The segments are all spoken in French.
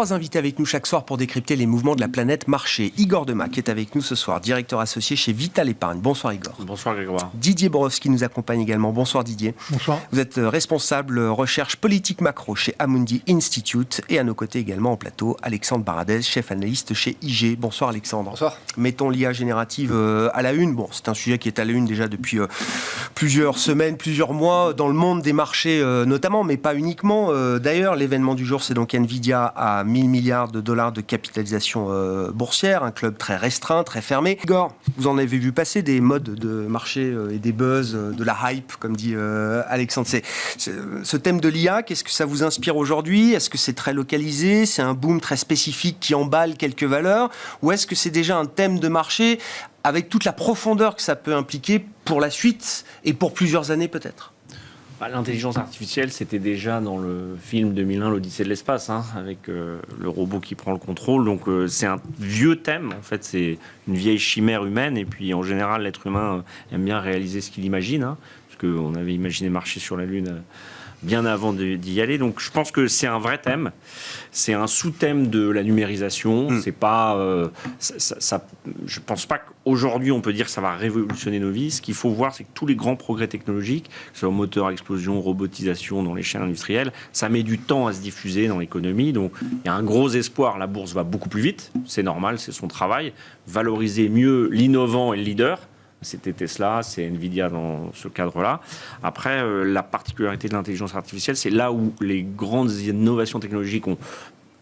3 invités avec nous chaque soir pour décrypter les mouvements de la planète marché. Igor Demac est avec nous ce soir, directeur associé chez Vital Épargne. Bonsoir Igor. Bonsoir Grégoire. Didier Borowski nous accompagne également. Bonsoir Didier. Bonsoir. Vous êtes responsable recherche politique macro chez Amundi Institute et à nos côtés également en plateau, Alexandre Baradez, chef analyste chez IG. Bonsoir Alexandre. Bonsoir. Mettons l'IA générative à la une. Bon, c'est un sujet qui est à la une déjà depuis plusieurs semaines, plusieurs mois dans le monde des marchés notamment, mais pas uniquement. D'ailleurs, l'événement du jour, c'est donc Nvidia à 1000 milliards de dollars de capitalisation boursière, un club très restreint, très fermé. Igor, vous en avez vu passer des modes de marché et des buzz, de la hype, comme dit Alexandre. Ce thème de l'IA, qu'est-ce que ça vous inspire aujourd'hui? Est-ce que c'est très localisé? C'est un boom très spécifique qui emballe quelques valeurs? Ou est-ce que c'est déjà un thème de marché avec toute la profondeur que ça peut impliquer pour la suite et pour plusieurs années peut-être? L'intelligence artificielle, c'était déjà dans le film 2001, l'Odyssée de l'espace, avec le robot qui prend le contrôle. Donc c'est un vieux thème, en fait, c'est une vieille chimère humaine. Et puis en général, l'être humain aime bien réaliser ce qu'il imagine, parce qu'on avait imaginé marcher sur la Lune bien avant d'y aller. Donc je pense que c'est un vrai thème. C'est un sous-thème de la numérisation. C'est pas, je pense pas qu'aujourd'hui on peut dire que ça va révolutionner nos vies. Ce qu'il faut voir, c'est que tous les grands progrès technologiques, que ce soit moteur à explosion, robotisation dans les chaînes industrielles, ça met du temps à se diffuser dans l'économie. Donc il y a un gros espoir. La bourse va beaucoup plus vite. C'est normal, c'est son travail. Valoriser mieux l'innovant et le leader. C'était Tesla, c'est Nvidia dans ce cadre-là. Après, la particularité de l'intelligence artificielle, c'est là où les grandes innovations technologiques ont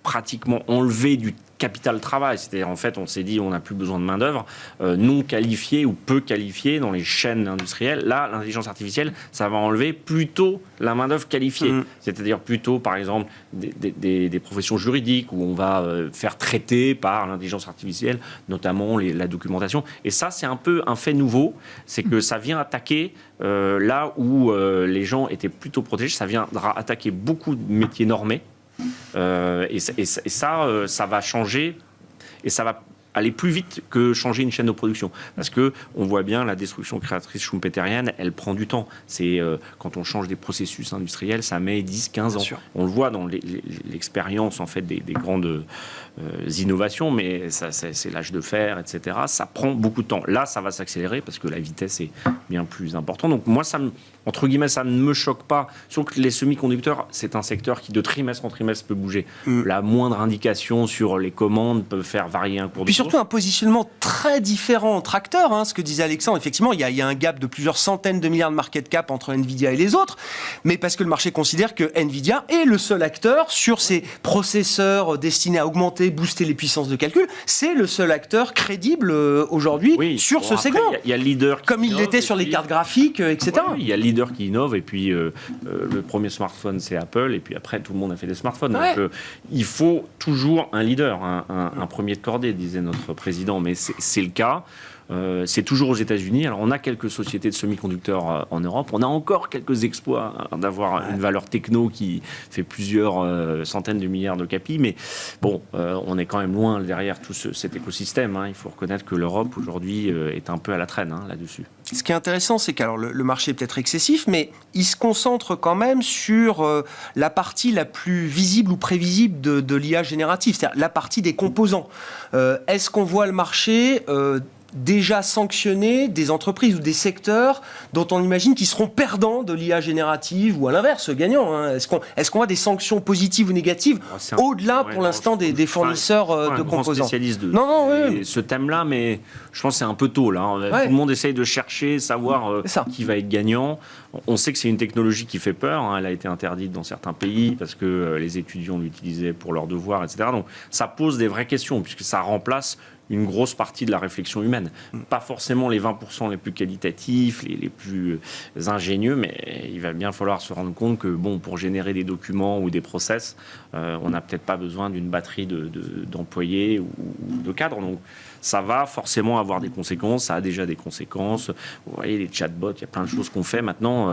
pratiquement enlevé du capital travail. C'est-à-dire, en fait, on s'est dit, on n'a plus besoin de main-d'œuvre non qualifiée ou peu qualifiée dans les chaînes industrielles. Là, l'intelligence artificielle, ça va enlever plutôt la main-d'œuvre qualifiée. C'est-à-dire plutôt, par exemple, des professions juridiques où on va faire traiter par l'intelligence artificielle, notamment la documentation. Et ça, c'est un peu un fait nouveau. C'est que ça vient attaquer là où les gens étaient plutôt protégés. Ça viendra attaquer beaucoup de métiers normés. Et ça va changer et ça va aller plus vite que changer une chaîne de production. Parce que on voit bien la destruction créatrice schumpeterienne, elle prend du temps. C'est quand on change des processus industriels, ça met 10-15 ans. On le voit dans l'expérience en fait des grandes innovations, mais c'est l'âge de fer, etc. Ça prend beaucoup de temps. Là, ça va s'accélérer parce que la vitesse est bien plus importante. Donc moi, entre guillemets, ça ne me choque pas. Surtout que les semi-conducteurs, c'est un secteur qui de trimestre en trimestre peut bouger. La moindre indication sur les commandes peut faire varier un cours de Puis surtout un positionnement très différent entre acteurs. Ce que disait Alexandre, effectivement, il y a un gap de plusieurs centaines de milliards de market cap entre Nvidia et les autres, mais parce que le marché considère que Nvidia est le seul acteur sur ces processeurs destinés à augmenter, booster les puissances de calcul. C'est le seul acteur crédible aujourd'hui sur ce segment. Il y a le leader comme il l'était sur les cartes graphiques, etc. Il y a le leader qui innove et puis le premier smartphone c'est Apple et puis après tout le monde a fait des smartphones. Donc il faut toujours un leader, un premier de cordée, disait notre président, mais c'est le cas. C'est toujours aux États-Unis. Alors, on a quelques sociétés de semi-conducteurs en Europe. On a encore quelques exploits d'avoir une valeur techno qui fait plusieurs centaines de milliards de capi. Mais bon, on est quand même loin derrière tout cet écosystème. Il faut reconnaître que l'Europe, aujourd'hui, est un peu à la traîne là-dessus. Ce qui est intéressant, c'est que le marché est peut-être excessif, mais il se concentre quand même sur la partie la plus visible ou prévisible de l'IA générative, c'est-à-dire la partie des composants. Est-ce qu'on voit le marché déjà sanctionner des entreprises ou des secteurs dont on imagine qu'ils seront perdants de l'IA générative ou à l'inverse, gagnants? Est-ce qu'on a des sanctions positives ou négatives au-delà pour l'instant des fournisseurs de composants? Spécialiste de ce thème-là, mais je pense que c'est un peu tôt. Tout le monde essaye de chercher, savoir qui va être gagnant. On sait que c'est une technologie qui fait peur. Elle a été interdite dans certains pays parce que les étudiants l'utilisaient pour leurs devoirs, etc. Donc ça pose des vraies questions puisque ça remplace une grosse partie de la réflexion humaine. Pas forcément les 20% les plus qualitatifs, les plus ingénieux, mais il va bien falloir se rendre compte que pour générer des documents ou des process, on n'a peut-être pas besoin d'une batterie d'employés ou de cadres. Donc ça va forcément avoir des conséquences, ça a déjà des conséquences. Vous voyez, les chatbots, il y a plein de choses qu'on fait maintenant.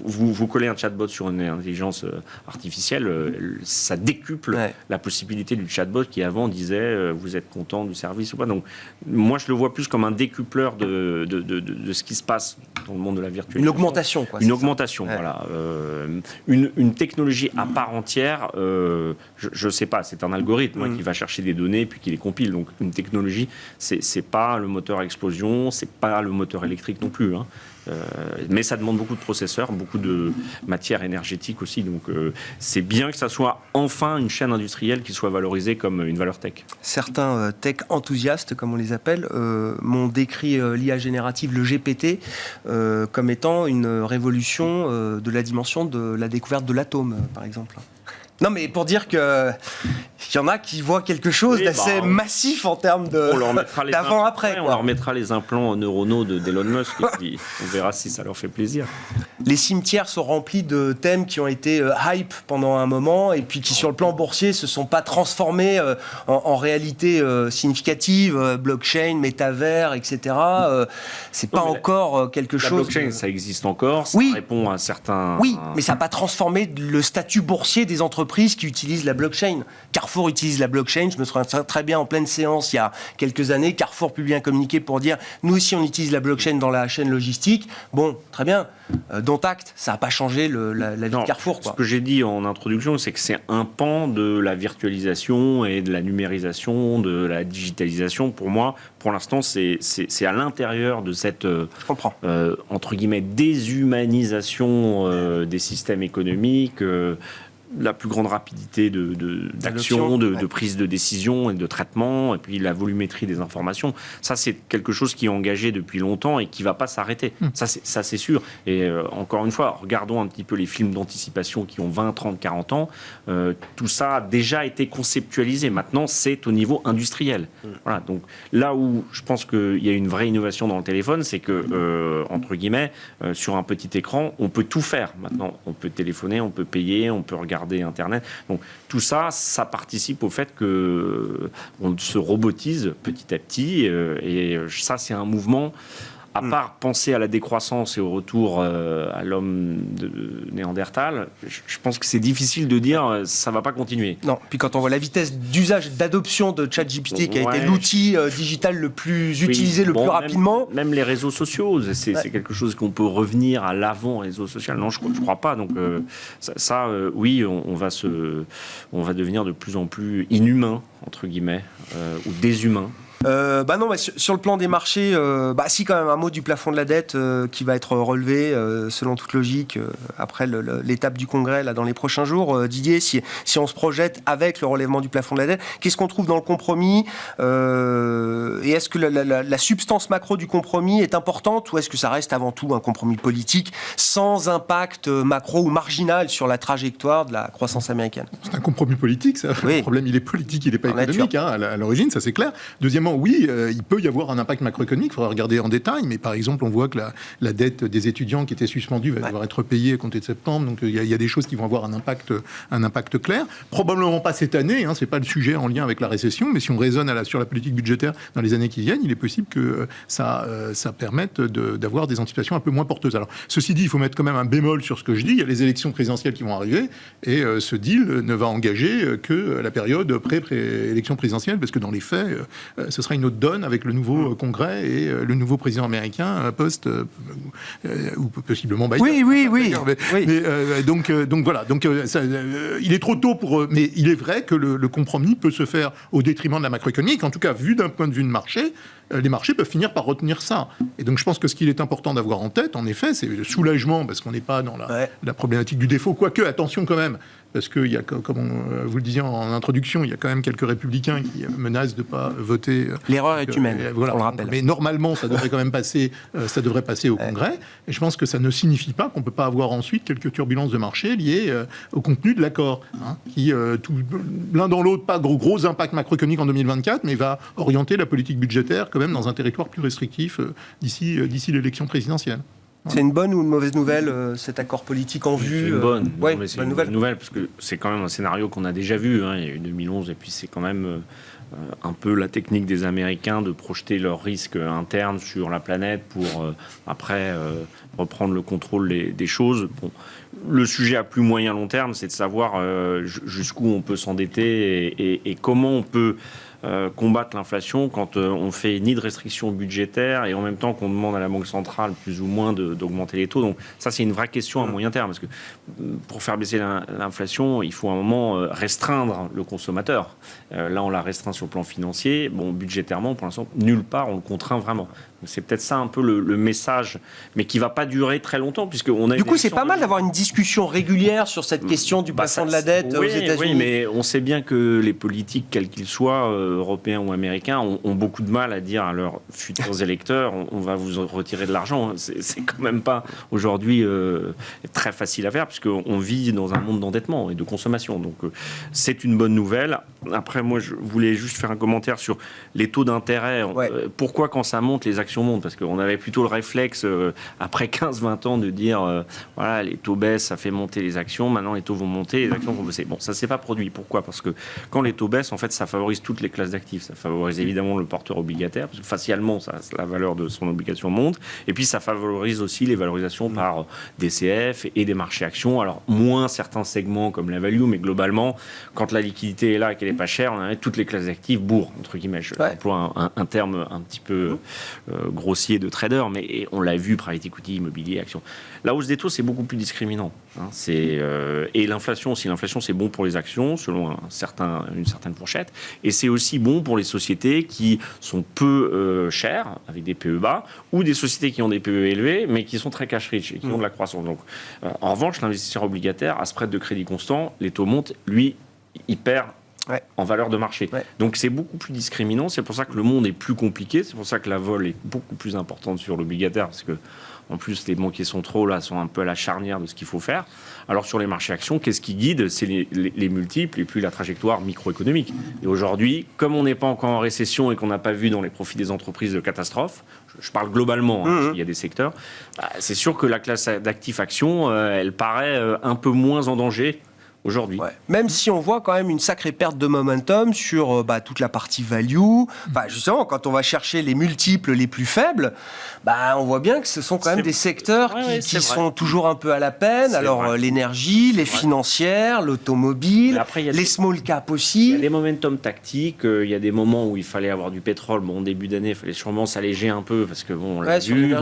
Vous collez un chatbot sur une intelligence artificielle, ça décuple la possibilité du chatbot qui avant disait vous êtes content du service ou pas. Donc moi je le vois plus comme un décupleur de ce qui se passe dans le monde de la virtualisation. Une augmentation, quoi. Une augmentation, voilà. Une technologie à part entière, je ne sais pas, c'est un algorithme qui va chercher des données puis qui les compile. Donc une technologie, c'est pas le moteur à explosion, c'est pas le moteur électrique non plus. Mais ça demande beaucoup de processeurs, beaucoup de matière énergétique aussi. Donc c'est bien que ça soit enfin une chaîne industrielle qui soit valorisée comme une valeur tech. Certains tech enthousiastes, comme on les appelle, m'ont décrit l'IA générative, le GPT, comme étant une révolution de la dimension de la découverte de l'atome, par exemple. Non, mais pour dire qu'il y en a qui voient quelque chose d'assez massif en termes d'avant-après. On leur mettra les implants neuronaux d'Elon Musk et puis on verra si ça leur fait plaisir. Les cimetières sont remplis de thèmes qui ont été hype pendant un moment et puis qui, sur le plan boursier, se sont pas transformés en réalité significative. Blockchain, métavers, etc. C'est pas encore quelque chose... La blockchain, ça existe encore. Ça répond à certains... Oui, mais ça n'a pas transformé le statut boursier des entreprises qui utilisent la blockchain. Carrefour utilise la blockchain. Je me souviens très bien en pleine séance il y a quelques années. Carrefour publie un communiqué pour dire nous aussi on utilise la blockchain dans la chaîne logistique. Bon, très bien. Dont acte, ça n'a pas changé la vie de Carrefour. Ce que j'ai dit en introduction, c'est que c'est un pan de la virtualisation et de la numérisation, de la digitalisation. Pour moi, pour l'instant, c'est à l'intérieur de cette entre guillemets déshumanisation des systèmes économiques. La plus grande rapidité d'action, de prise de décision et de traitement, et puis la volumétrie des informations. Ça, c'est quelque chose qui est engagé depuis longtemps et qui ne va pas s'arrêter. Ça, c'est sûr. Et encore une fois, regardons un petit peu les films d'anticipation qui ont 20, 30, 40 ans. Tout ça a déjà été conceptualisé. Maintenant, c'est au niveau industriel. Voilà. Donc, là où je pense qu'il y a une vraie innovation dans le téléphone, c'est que, entre guillemets, sur un petit écran, on peut tout faire. Maintenant, on peut téléphoner, on peut payer, on peut regarder Internet. Donc tout ça, ça participe au fait que on se robotise petit à petit. Et ça, c'est un mouvement. À part penser à la décroissance et au retour à l'homme de Néandertal, je pense que c'est difficile de dire ça va pas continuer. Non, puis quand on voit la vitesse d'usage, d'adoption de ChatGPT qui a été l'outil digital le plus utilisé, le plus rapidement. Même les réseaux sociaux, c'est quelque chose qu'on peut revenir à l'avant réseau social. Non, je crois pas. Donc oui, on va devenir de plus en plus inhumain, entre guillemets, ou déshumain. Non, mais sur le plan des marchés, si quand même un mot du plafond de la dette qui va être relevé selon toute logique après l'étape du Congrès là dans les prochains jours. Didier, si on se projette avec le relèvement du plafond de la dette, qu'est-ce qu'on trouve dans le compromis et est-ce que la substance macro du compromis est importante ou est-ce que ça reste avant tout un compromis politique sans impact macro ou marginal sur la trajectoire de la croissance américaine? C'est un compromis politique, ça. Le problème, il est politique, il n'est pas économique à l'origine, ça c'est clair. Deuxièmement, oui, il peut y avoir un impact macroéconomique, il faudra regarder en détail, mais par exemple, on voit que la dette des étudiants qui était suspendue va devoir être payée à compter de septembre, donc il y a des choses qui vont avoir un impact clair. Probablement pas cette année, c'est pas le sujet en lien avec la récession, mais si on raisonne sur la politique budgétaire dans les années qui viennent, il est possible que ça permette d'avoir des anticipations un peu moins porteuses. Alors, ceci dit, il faut mettre quand même un bémol sur ce que je dis, il y a les élections présidentielles qui vont arriver, et ce deal ne va engager que la période pré-élection présidentielle, parce que dans les faits, ce sera une autre donne avec le nouveau Congrès et le nouveau président américain ou possiblement Biden. Oui. Donc voilà. Donc il est trop tôt mais il est vrai que le compromis peut se faire au détriment de la macroéconomie. En tout cas, vu d'un point de vue de marché, les marchés peuvent finir par retenir ça. Et donc je pense que ce qu'il est important d'avoir en tête, en effet, c'est le soulagement, parce qu'on n'est pas dans la problématique du défaut. Quoique, attention quand même, parce que, comme vous le disiez en introduction, il y a quand même quelques républicains qui menacent de ne pas voter. L'erreur est humaine, voilà, on le rappelle. Mais normalement, ça devrait quand même passer au Congrès. Et je pense que ça ne signifie pas qu'on ne peut pas avoir ensuite quelques turbulences de marché liées au contenu de l'accord, qui, l'un dans l'autre, pas gros impact macroéconomique en 2024, mais va orienter la politique budgétaire quand même dans un territoire plus restrictif d'ici l'élection présidentielle. C'est une bonne ou une mauvaise nouvelle, cet accord politique en vue? C'est une bonne. Ouais, c'est une bonne nouvelle, parce que c'est quand même un scénario qu'on a déjà vu. Il y a eu 2011, et puis c'est quand même un peu la technique des Américains de projeter leurs risques internes sur la planète pour après reprendre le contrôle des choses. Bon, le sujet à plus moyen long terme, c'est de savoir jusqu'où on peut s'endetter et comment on peut combattre l'inflation quand on fait ni de restrictions budgétaires et en même temps qu'on demande à la Banque centrale plus ou moins d'augmenter les taux. Donc ça, c'est une vraie question à moyen terme, parce que pour faire baisser l'inflation, il faut à un moment restreindre le consommateur. Là, on l'a restreint sur le plan financier. Bon, budgétairement, pour l'instant, nulle part on le contraint vraiment. Donc c'est peut-être ça un peu le message, mais qui va pas durer très longtemps, puisqu'on a. Du coup, c'est pas mal d'avoir une discussion régulière sur cette question du plafond de la dette aux États-Unis. Oui, mais on sait bien que les politiques, quels qu'ils soient, européens ou américains, ont beaucoup de mal à dire à leurs futurs électeurs on va vous retirer de l'argent. C'est quand même pas aujourd'hui très facile à faire, puisqu'on vit dans un monde d'endettement et de consommation. Donc c'est une bonne nouvelle. Après, moi, je voulais juste faire un commentaire sur les taux d'intérêt. Pourquoi, quand ça monte, les actions montent? Parce qu'on avait plutôt le réflexe, après 15-20 ans, de dire voilà, les taux baissent, ça fait monter les actions. Maintenant, les taux vont monter, les actions vont baisser. Bon, ça ne s'est pas produit. Pourquoi? Parce que quand les taux baissent, en fait, ça favorise toutes les classes d'actifs. Ça favorise évidemment le porteur obligataire, parce que facialement, la valeur de son obligation monte. Et puis, ça favorise aussi les valorisations par DCF et des marchés actions. Alors, moins certains segments comme la value, mais globalement, quand la liquidité est là et qu'elle n'est pas chère, on a toutes les classes d'actifs bourrent, entre guillemets. Je emploie un terme un petit peu grossier de trader, mais on l'a vu, private equity, immobilier, actions. La hausse des taux, c'est beaucoup plus discriminant. Et l'inflation aussi. L'inflation, c'est bon pour les actions, selon une certaine fourchette. Et c'est aussi bon pour les sociétés qui sont peu chères, avec des PE bas, ou des sociétés qui ont des PE élevés, mais qui sont très cash rich et qui ont de la croissance. Donc, en revanche, l'investisseur obligataire, à spread de crédit constant, les taux montent, lui, il perd en valeur de marché. Donc c'est beaucoup plus discriminant, c'est pour ça que le monde est plus compliqué, c'est pour ça que la vol est beaucoup plus importante sur l'obligataire, parce que en plus les banquiers centraux là sont un peu à la charnière de ce qu'il faut faire. Alors sur les marchés actions, qu'est-ce qui guide? C'est les multiples et puis la trajectoire microéconomique. Et aujourd'hui, comme on n'est pas encore en récession et qu'on n'a pas vu dans les profits des entreprises de catastrophe, je parle globalement, parce qu'il y a des secteurs, c'est sûr que la classe d'actifs actions, elle paraît un peu moins en danger aujourd'hui. Même si on voit quand même une sacrée perte de momentum sur toute la partie value. Justement, quand on va chercher les multiples les plus faibles, on voit bien que ce sont quand même des secteurs qui sont toujours un peu à la peine. Alors l'énergie, les financières, l'automobile, les small cap aussi. Il y a des momentum tactiques, il y a des moments où il fallait avoir du pétrole. Bon, au début d'année, il fallait sûrement s'alléger un peu parce que on l'a vu.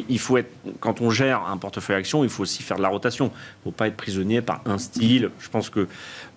Il faut être, quand on gère un portefeuille action, il faut aussi faire de la rotation. Il ne faut pas être prisonnier par un style. Je pense que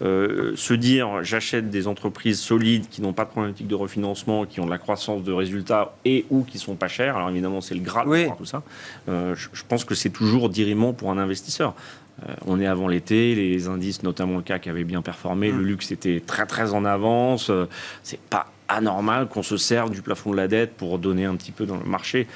se dire j'achète des entreprises solides qui n'ont pas de problématique de refinancement, qui ont de la croissance de résultats et ou qui sont pas chères, alors évidemment c'est le Graal de voir tout ça, je pense que c'est toujours dirimant pour un investisseur. On est avant l'été, les indices, notamment le CAC, avaient bien performé, le luxe était très très en avance, c'est pas anormal qu'on se serve du plafond de la dette pour donner un petit peu dans le marché.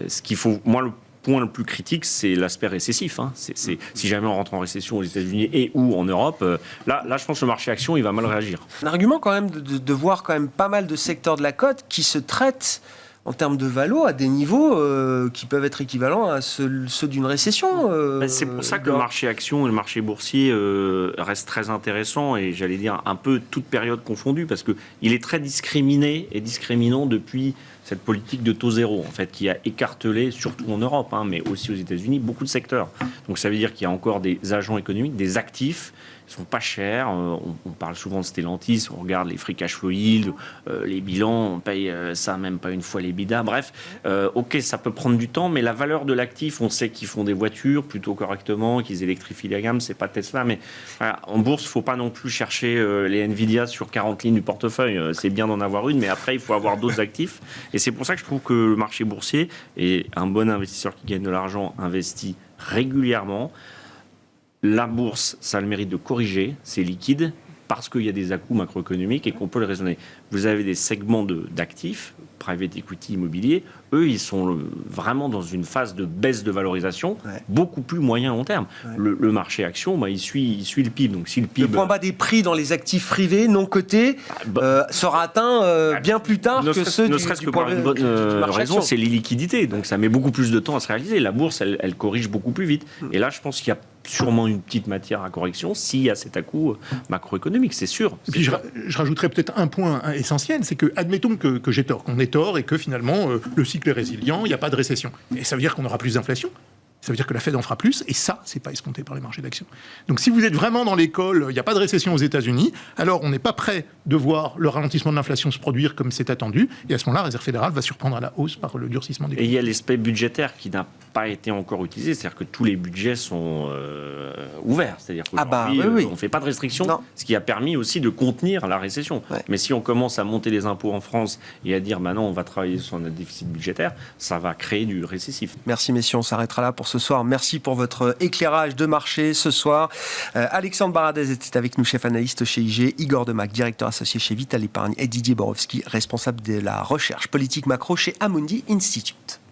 Ce qu'il faut, moi, le point le plus critique, c'est l'aspect récessif. Si jamais on rentre en récession aux États-Unis et ou en Europe, là, je pense que le marché action, il va mal réagir. Un argument quand même de voir quand même pas mal de secteurs de la cote qui se traitent en termes de valo à des niveaux qui peuvent être équivalents à ceux d'une récession. C'est pour ça que le marché action et le marché boursier restent très intéressants, et j'allais dire un peu toute période confondue, parce qu'il est très discriminé et discriminant depuis cette politique de taux zéro, en fait, qui a écartelé, surtout en Europe, mais aussi aux États-Unis, beaucoup de secteurs. Donc ça veut dire qu'il y a encore des agents économiques, des actifs, ils sont pas chers. On parle souvent de Stellantis, on regarde les free cash flow yield, les bilans, on paye ça même pas une fois les bidas. Bref, ok, ça peut prendre du temps, mais la valeur de l'actif, on sait qu'ils font des voitures plutôt correctement, qu'ils électrifient la gamme, c'est pas Tesla, mais voilà, en bourse, il faut pas non plus chercher les Nvidia sur 40 lignes du portefeuille. C'est bien d'en avoir une, mais après, il faut avoir d'autres actifs. Et c'est pour ça que je trouve que le marché boursier est un bon investisseur qui gagne de l'argent, investit régulièrement. La bourse, ça a le mérite de corriger, c'est liquide, parce qu'il y a des à-coups macroéconomiques et qu'on peut le raisonner. vous avez des segments d'actifs, private equity immobilier, eux, ils sont vraiment dans une phase de baisse de valorisation, beaucoup plus moyen long terme. Le marché action, il suit le PIB. Donc, si le PIB... Le point bas des prix dans les actifs privés non cotés sera atteint bien plus tard que ceux ne serait-ce que par une bonne raison, c'est les liquidités. Donc, ça met beaucoup plus de temps à se réaliser. La bourse, elle corrige beaucoup plus vite. Et là, je pense qu'il y a sûrement une petite matière à correction s'il y a cet à-coup macroéconomique, c'est sûr. Et puis je rajouterais peut-être un point essentiel, c'est que, admettons que j'ai tort, qu'on ait tort et que finalement le cycle est résilient, il n'y a pas de récession. Et ça veut dire qu'on aura plus d'inflation. Ça veut dire que la Fed en fera plus, et ça, c'est pas escompté par les marchés d'actions. Donc si vous êtes vraiment dans l'école, il n'y a pas de récession aux États-Unis, alors on n'est pas prêt de voir le ralentissement de l'inflation se produire comme c'est attendu, et à ce moment-là, la Réserve fédérale va surprendre à la hausse par le durcissement des coûts. Et il y a l'aspect budgétaire qui n'a pas été encore utilisé, c'est-à-dire que tous les budgets sont ouverts, c'est-à-dire qu'aujourd'hui, on ne fait pas de restrictions, ce qui a permis aussi de contenir la récession. Mais si on commence à monter les impôts en France et à dire maintenant on va travailler sur notre déficit budgétaire, ça va créer du récessif. Merci messieurs, on s'arrêtera là pour ce soir. Merci pour votre éclairage de marché ce soir. Alexandre Baradez était avec nous, chef analyste chez IG, Igor Demac, directeur associé chez Vital Épargne, et Didier Borowski, responsable de la recherche politique macro chez Amundi Institute.